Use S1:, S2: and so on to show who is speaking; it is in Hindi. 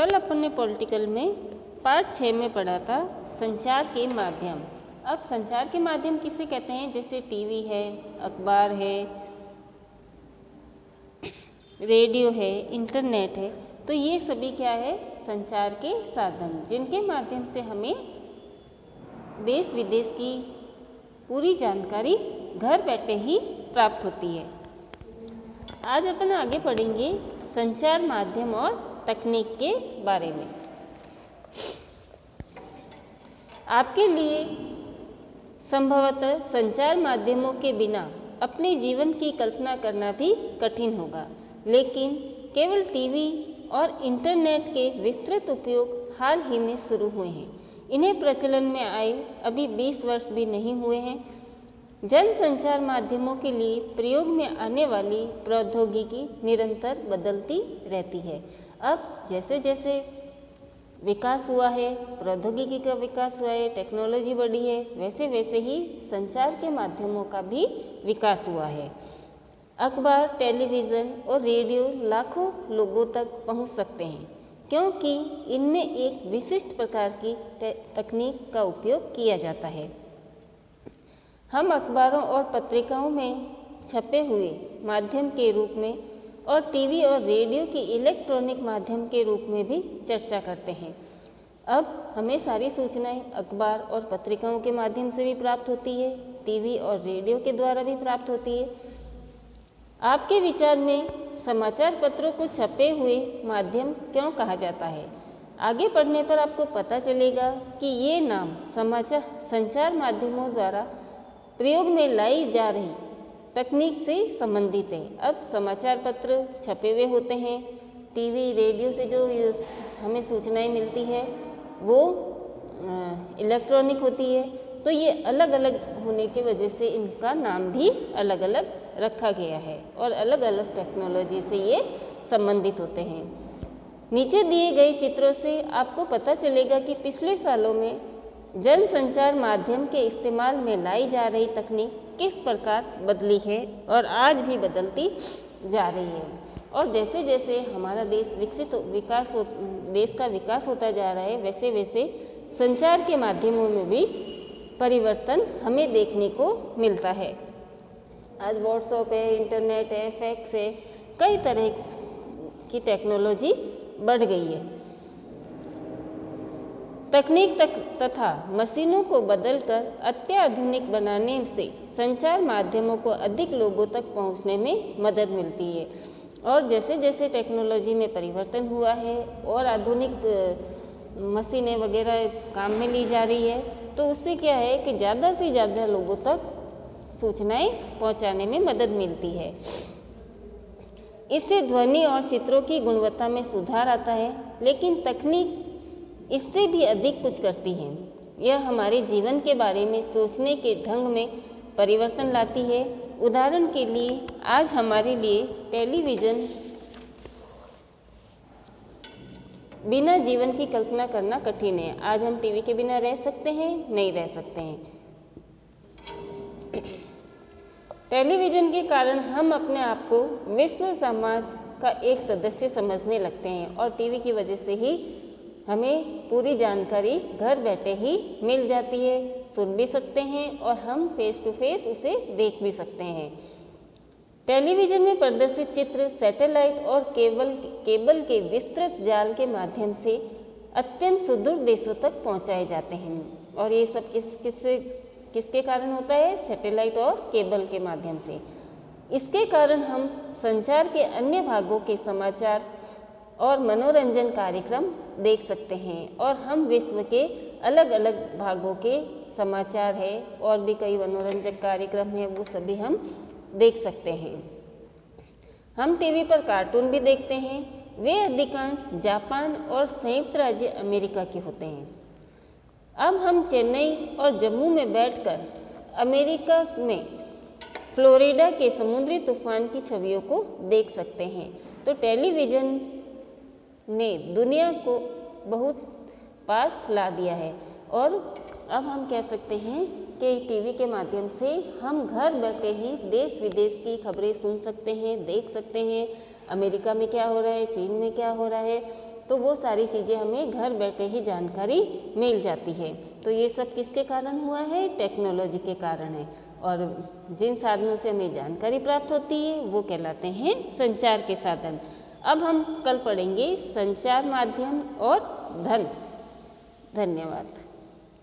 S1: कल अपन ने पॉलिटिकल में पार्ट 6 में पढ़ा था संचार के माध्यम। अब संचार के माध्यम किसे कहते हैं? जैसे टीवी है, अखबार है, रेडियो है, इंटरनेट है, तो ये सभी क्या है? संचार के साधन, जिनके माध्यम से हमें देश विदेश की पूरी जानकारी घर बैठे ही प्राप्त होती है। आज अपन आगे पढ़ेंगे संचार माध्यम और तकनीक के बारे में। आपके लिए संभवतः संचार माध्यमों के बिना अपने जीवन की कल्पना करना भी कठिन होगा, लेकिन केवल टीवी और इंटरनेट के विस्तृत उपयोग हाल ही में शुरू हुए हैं। इन्हें प्रचलन में आए अभी 20 वर्ष भी नहीं हुए हैं। जनसंचार माध्यमों के लिए प्रयोग में आने वाली प्रौद्योगिकी निरंतर बदलती रहती है। अब जैसे जैसे विकास हुआ है, प्रौद्योगिकी का विकास हुआ है, टेक्नोलॉजी बढ़ी है, वैसे वैसे ही संचार के माध्यमों का भी विकास हुआ है। अखबार, टेलीविज़न और रेडियो लाखों लोगों तक पहुंच सकते हैं, क्योंकि इनमें एक विशिष्ट प्रकार की तकनीक का उपयोग किया जाता है। हम अखबारों और पत्रिकाओं में छपे हुए माध्यम के रूप में और टीवी और रेडियो के इलेक्ट्रॉनिक माध्यम के रूप में भी चर्चा करते हैं। अब हमें सारी सूचनाएं अखबार और पत्रिकाओं के माध्यम से भी प्राप्त होती है, टीवी और रेडियो के द्वारा भी प्राप्त होती है। आपके विचार में समाचार पत्रों को छपे हुए माध्यम क्यों कहा जाता है? आगे पढ़ने पर आपको पता चलेगा कि ये नाम संचार माध्यमों द्वारा प्रयोग में लाई जा रही तकनीक से संबंधित है। अब समाचार पत्र छपे हुए होते हैं, टीवी, रेडियो से जो हमें सूचनाएं मिलती है वो इलेक्ट्रॉनिक होती है, तो ये अलग अलग होने की वजह से इनका नाम भी अलग अलग रखा गया है और अलग अलग टेक्नोलॉजी से ये संबंधित होते हैं। नीचे दिए गए चित्रों से आपको पता चलेगा कि पिछले सालों में जनसंचार माध्यम के इस्तेमाल में लाई जा रही तकनीक किस प्रकार बदली है और आज भी बदलती जा रही है। और जैसे जैसे हमारा देश देश का विकास होता जा रहा है, वैसे वैसे संचार के माध्यमों में भी परिवर्तन हमें देखने को मिलता है। आज व्हाट्सएप है, इंटरनेट है, फैक्स है, कई तरह की टेक्नोलॉजी बढ़ गई है। तकनीक तथा मशीनों को बदलकर अत्याधुनिक बनाने से संचार माध्यमों को अधिक लोगों तक पहुंचने में मदद मिलती है। और जैसे जैसे टेक्नोलॉजी में परिवर्तन हुआ है और आधुनिक मशीनें वगैरह काम में ली जा रही है, तो उससे क्या है कि ज़्यादा से ज़्यादा लोगों तक सूचनाएं पहुंचाने में मदद मिलती है। इससे ध्वनि और चित्रों की गुणवत्ता में सुधार आता है, लेकिन तकनीक इससे भी अधिक कुछ करती है। यह हमारे जीवन के बारे में सोचने के ढंग में परिवर्तन लाती है। उदाहरण के लिए आज हमारे लिए टेलीविज़न बिना जीवन की कल्पना करना कठिन है। आज हम टीवी के बिना रह सकते हैं? नहीं रह सकते हैं। टेलीविज़न के कारण हम अपने आप को विश्व समाज का एक सदस्य समझने लगते हैं और टीवी की वजह से ही हमें पूरी जानकारी घर बैठे ही मिल जाती है, सुन भी सकते हैं और हम फेस टू फेस उसे देख भी सकते हैं। टेलीविज़न में प्रदर्शित चित्र सैटेलाइट और केबल के विस्तृत जाल के माध्यम से अत्यंत सुदूर देशों तक पहुंचाए जाते हैं। और ये सब किसके कारण होता है? सैटेलाइट और केबल के माध्यम से। इसके कारण हम संचार के अन्य भागों के समाचार और मनोरंजन कार्यक्रम देख सकते हैं और हम विश्व के अलग अलग भागों के समाचार है और भी कई मनोरंजक कार्यक्रम हैं, वो सभी हम देख सकते हैं। हम टीवी पर कार्टून भी देखते हैं। वे अधिकांश जापान और संयुक्त राज्य अमेरिका के होते हैं। अब हम चेन्नई और जम्मू में बैठकर अमेरिका में फ्लोरिडा के समुद्री तूफान की छवियों को देख सकते हैं। तो टेलीविज़न ने दुनिया को बहुत पास ला दिया है और अब हम कह सकते हैं कि टीवी के माध्यम से हम घर बैठे ही देश विदेश की खबरें सुन सकते हैं, देख सकते हैं। अमेरिका में क्या हो रहा है, चीन में क्या हो रहा है, तो वो सारी चीज़ें हमें घर बैठे ही जानकारी मिल जाती है। तो ये सब किसके कारण हुआ है? टेक्नोलॉजी के कारण है। और जिन साधनों से हमें जानकारी प्राप्त होती है वो कहलाते हैं संचार के साधन। अब हम कल पढ़ेंगे संचार माध्यम और धन। धन्यवाद।